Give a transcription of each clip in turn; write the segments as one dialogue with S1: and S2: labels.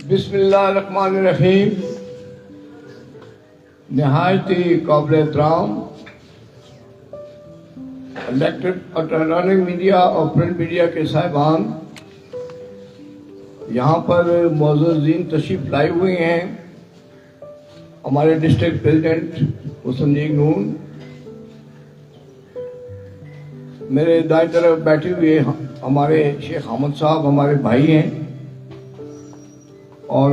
S1: بسم اللہ الرحمن الرحیم. نہایت ہی قابل احترام الیکٹڈ الیکٹرانک میڈیا اور پرنٹ میڈیا کے صاحبان، یہاں پر معززین تشریف لائے ہوئے ہیں. ہمارے ڈسٹرکٹ پریزیڈنٹ مسلم لیگ نون، میرے دائیں طرف بیٹھے ہوئے ہمارے شیخ احمد صاحب ہمارے بھائی ہیں، اور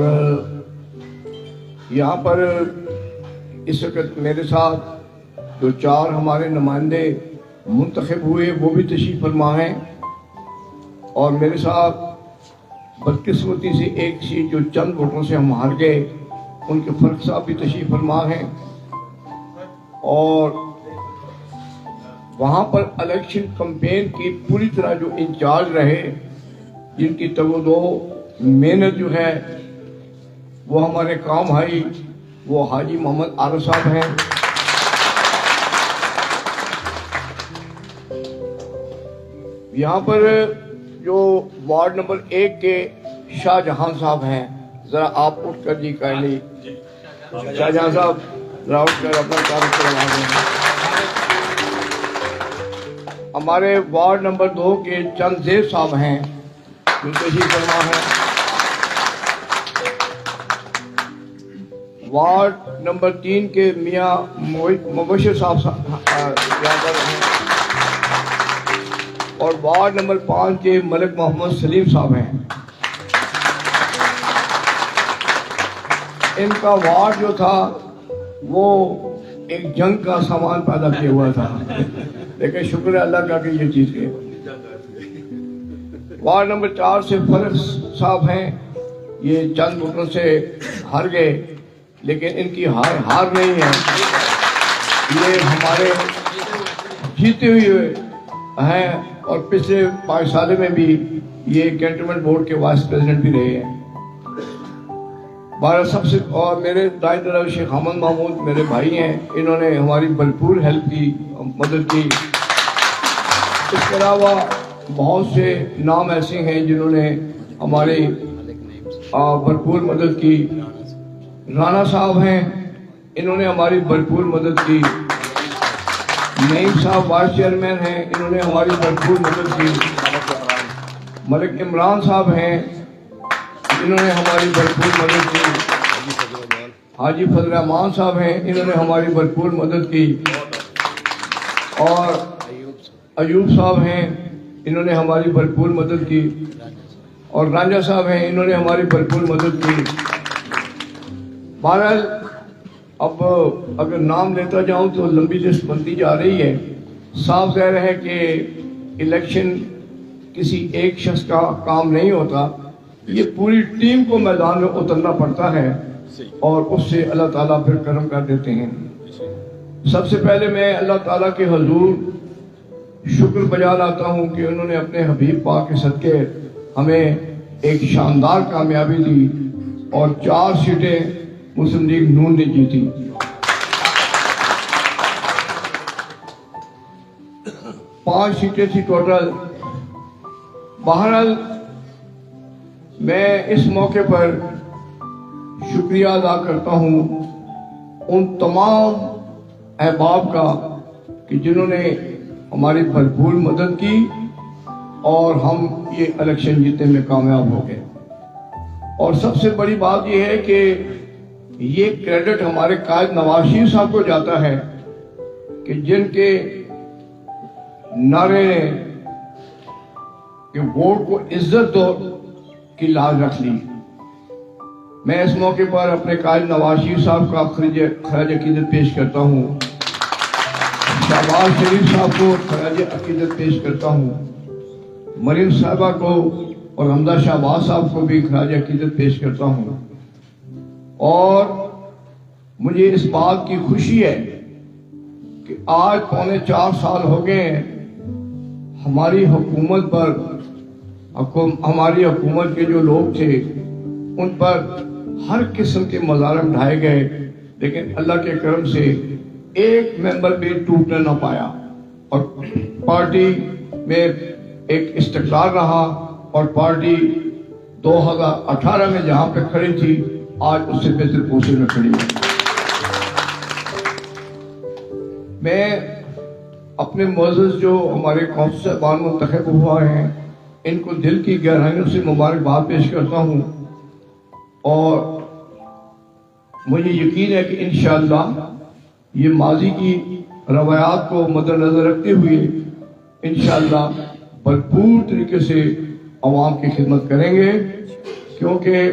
S1: یہاں پر اس وقت میرے ساتھ جو 4 ہمارے نمائندے منتخب ہوئے وہ بھی تشریف فرما ہیں، اور میرے ساتھ بدقسمتی سے ایک سیٹ جو چند ووٹوں سے ہم ہار گئے ان کے فرق صاحب بھی تشریف فرما ہیں. اور وہاں پر الیکشن کمپین کی پوری طرح جو انچارج رہے، جن کی توجہ محنت جو ہے وہ ہمارے کام بھائی وہ حاجی محمد عارف صاحب ہیں. یہاں پر جو وارڈ نمبر 1 کے شاہ جہان صاحب ہیں، ذرا آپ اٹھ کر جی کائنڈلی شاہ جہاں صاحب ذرا اٹھ کر اپنا کام کروا دیں. ہمارے وارڈ نمبر 2 کے چند زیب صاحب ہیں جو تشریف فرما ہیں. وارڈ نمبر 3 کے میاں مبشر صاحب یہاں پر ہیں، اور وارڈ نمبر 5 کے ملک محمد سلیم صاحب ہیں. ان کا وارڈ جو تھا وہ ایک جنگ کا سامان پیدا کیا ہوا تھا، لیکن شکر ہے اللہ کا کہ یہ چیز ہے. وارڈ نمبر 4 سے فرق صاحب ہیں، یہ چند ووٹوں سے ہار گئے، لیکن ان کی ہار نہیں ہے، یہ ہمارے جیتے ہوئے ہیں، اور پچھلے 5 سال میں بھی یہ کینٹونمنٹ بورڈ کے وائس پریزیڈنٹ بھی رہے ہیں. سب سے اور میرے دائیں طرف شیخ احمد محمود میرے بھائی ہیں، انہوں نے ہماری بھرپور ہیلپ کی، مدد کی. اس کے علاوہ بہت سے نام ایسے ہیں جنہوں نے ہماری بھرپور مدد کی. رانا صاحب ہیں، انہوں نے ہماری بھرپور مدد کی. نعیم صاحب وائس چیئرمین ہیں، انہوں نے ہماری بھرپور مدد کی. ملک عمران صاحب ہیں، انہوں نے ہماری بھرپور مدد کی. حاجی فضل الرحمان صاحب ہیں، انہوں نے ہماری بھرپور مدد کی. اور ایوب صاحب ہیں، انہوں نے ہماری بھرپور مدد کی. اور رانجھا صاحب ہیں، انہوں نے ہماری بھرپور مدد کی. بہرحال اب اگر نام لیتا جاؤں تو لمبی لسٹ بنتی جا رہی ہے. صاف ظاہر ہے کہ الیکشن کسی ایک شخص کا کام نہیں ہوتا، یہ پوری ٹیم کو میدان میں اترنا پڑتا ہے، اور اس سے اللہ تعالیٰ پھر کرم کر دیتے ہیں. سب سے پہلے میں اللہ تعالیٰ کے حضور شکر بجا لاتا ہوں کہ انہوں نے اپنے حبیب پاک کے صدقے ہمیں ایک شاندار کامیابی دی، اور 4 سیٹیں مسلم لیگ نون نے جیتی. 5 سیٹیں تھی ٹوٹل. بہرحال میں اس موقع پر شکریہ ادا کرتا ہوں ان تمام احباب کا کہ جنہوں نے ہماری بھرپور مدد کی، اور ہم یہ الیکشن جیتنے میں کامیاب ہو گئے. اور سب سے بڑی بات یہ ہے کہ یہ کریڈٹ ہمارے قائد نواز شریف صاحب کو جاتا ہے کہ جن کے نعرے نے کہ ووٹ کو عزت دو کی لاج رکھ لی. میں اس موقع پر اپنے قائد نواز شریف صاحب کا خراج عقیدت پیش کرتا ہوں. شہباز شریف صاحب کو خراج عقیدت پیش کرتا ہوں. مریم صاحبہ کو اور حمزہ شہباز صاحب کو بھی خراج عقیدت پیش کرتا ہوں. اور مجھے اس بات کی خوشی ہے کہ آج 4.25 سال ہو گئے ہیں ہماری حکومت پر، ہماری حکومت کے جو لوگ تھے ان پر ہر قسم کے مظالم ڈھائے گئے، لیکن اللہ کے کرم سے ایک ممبر بھی ٹوٹنے نہ پایا، اور پارٹی میں ایک استقرار رہا، اور پارٹی 2018 میں جہاں پہ کھڑی تھی آج اس سے بہتر پوسٹ میں کھڑی ہے. میں اپنے معزز جو ہمارے کونسل صاحبان منتخب ہوا ہیں ان کو دل کی گہرائیوں سے مبارکباد پیش کرتا ہوں، اور مجھے یقین ہے کہ انشاءاللہ یہ ماضی کی روایات کو مد نظر رکھتے ہوئے انشاءاللہ بھرپور طریقے سے عوام کی خدمت کریں گے، کیونکہ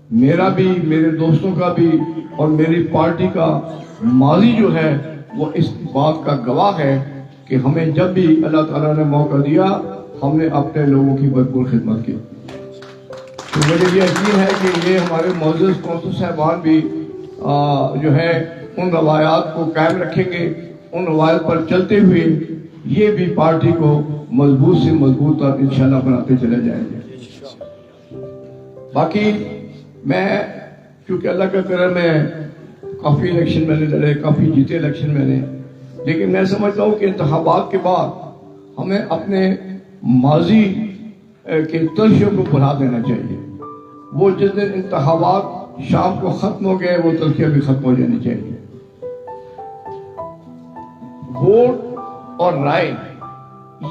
S1: میرا بھی، میرے دوستوں کا بھی اور میری پارٹی کا ماضی جو ہے وہ اس بات کا گواہ ہے کہ ہمیں جب بھی اللہ تعالیٰ نے موقع دیا ہم نے اپنے لوگوں کی بھرپور خدمت کی. تو مجھے یہ یقین ہے کہ یہ ہمارے معزز کونسل صاحبان بھی جو ہے ان روایات کو قائم رکھیں گے، ان روایات پر چلتے ہوئے یہ بھی پارٹی کو مضبوط سے مضبوط اور انشاءاللہ بناتے چلے جائیں گے. باقی میں کیونکہ اللہ کا کرم ہے کافی الیکشن میں نے لڑے، کافی جیتے الیکشن میں نے، لیکن میں سمجھتا ہوں کہ انتخابات کے بعد ہمیں اپنے ماضی کے تلخیوں کو بھلا دینا چاہیے. وہ جس دن انتخابات شام کو ختم ہو گئے وہ تلخیاں بھی ختم ہو جانی چاہیے. ووٹ اور رائے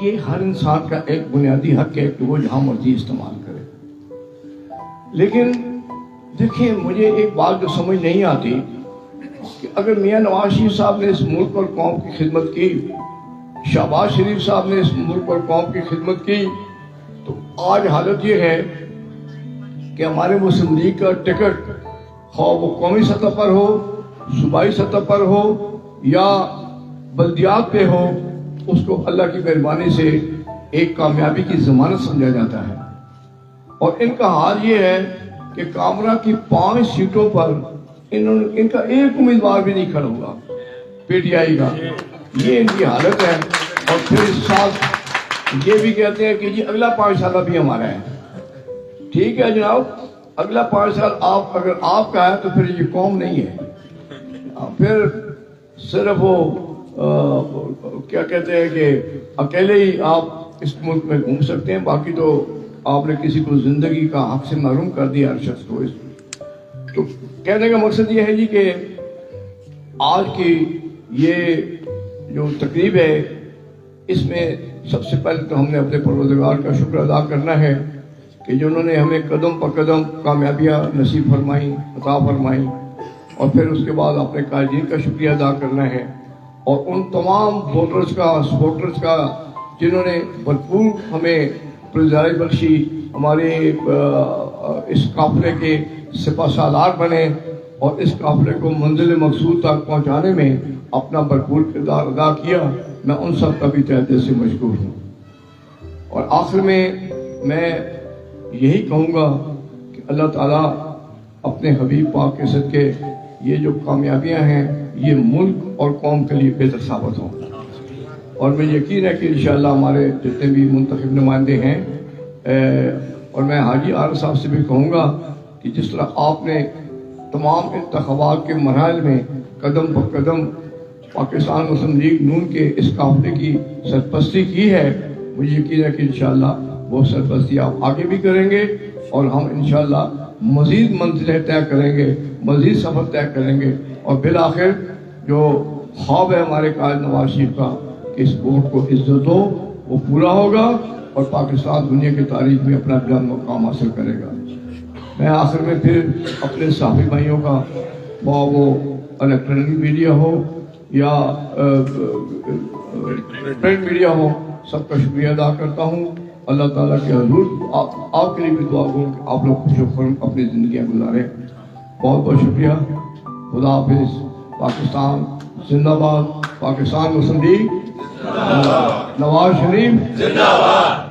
S1: یہ ہر انسان کا ایک بنیادی حق ہے کہ وہ جہاں مرضی استعمال کرے. لیکن دیکھیں مجھے ایک بات جو سمجھ نہیں آتی کہ اگر میاں نواز شریف صاحب نے اس ملک اور قوم کی خدمت کی، شہباز شریف صاحب نے اس ملک اور قوم کی خدمت کی، تو آج حالت یہ ہے کہ ہمارے مسلم لیگ کا ٹکٹ خواہ وہ قومی سطح پر ہو، صوبائی سطح پر ہو یا بلدیات پہ ہو، اس کو اللہ کی مہربانی سے ایک کامیابی کی ضمانت سمجھا جاتا ہے. اور ان کا حال یہ ہے کہ کامرا کی 5 سیٹوں پر ان کا ایک امیدوار بھی نہیں کھڑا ہوا پی ٹی آئی کا. یہ ان کی حالت ہے. اور پھر اس سال یہ بھی کہتے ہیں کہ جی اگلا 5 سالہ بھی ہمارا ہے. ٹھیک ہے جناب، اگلا 5 سال اگر آپ کا ہے تو پھر یہ قوم نہیں ہے. پھر صرف وہ کیا کہتے ہیں کہ اکیلے ہی آپ اس ملک میں گھوم سکتے ہیں، باقی تو آپ نے کسی کو زندگی کا حق سے محروم کر دیا ہر شخص کو. تو کہنے کا مقصد یہ ہے جی کہ آج کی یہ جو تقریب ہے اس میں سب سے پہلے تو ہم نے اپنے پروردگار کا شکر ادا کرنا ہے کہ جنہوں نے ہمیں قدم پر قدم کامیابیاں نصیب فرمائیں، عطا فرمائیں، اور پھر اس کے بعد اپنے قائدین کا شکریہ ادا کرنا ہے، اور ان تمام ووٹرز کا، سپورٹرز کا جنہوں نے بھرپور ہمیں پرزائی بخشی، ہمارے اس قافلے کے سپہ سالار بنے اور اس قافلے کو منزل مقصود تک پہنچانے میں اپنا بھرپور کردار ادا کیا. میں ان سب کا بھی تہہ دل سے مشکور ہوں. اور آخر میں یہی کہوں گا کہ اللہ تعالیٰ اپنے حبیب پاک کے صدقے یہ جو کامیابیاں ہیں یہ ملک اور قوم کے لیے بہتر ثابت ہوں. اور مجھے یقین ہے کہ انشاءاللہ ہمارے جتنے بھی منتخب نمائندے ہیں، اور میں حاجی عارف صاحب سے بھی کہوں گا کہ جس طرح آپ نے تمام انتخابات کے مراحل میں قدم پر قدم پاکستان مسلم لیگ نون کے اس قافلے کی سرپرستی کی ہے، مجھے یقین ہے کہ انشاءاللہ وہ سرپرستی آپ آگے بھی کریں گے، اور ہم انشاءاللہ مزید منزلیں طے کریں گے، مزید سفر طے کریں گے، اور بالآخر جو خواب ہے ہمارے قائد نواز شریف کا کہ اس ووٹ کو عزت ہو، وہ پورا ہوگا اور پاکستان دنیا کی تاریخ میں اپنا بلند مقام حاصل کرے گا. میں آخر میں پھر اپنے صحافی بھائیوں کا، وہ الیکٹرانک میڈیا ہو یا پرنٹ میڈیا ہو، سب کا شکریہ ادا کرتا ہوں. اللہ تعالیٰ کے حضور آپ کے لیے بھی دعا کروں کہ آپ لوگ خوش و خرم اپنی زندگیاں گزاریں. بہت بہت شکریہ. خدا حافظ. پاکستان زندہ باد. پاکستان مسلم لیگ، نواز شریف زندہ باد.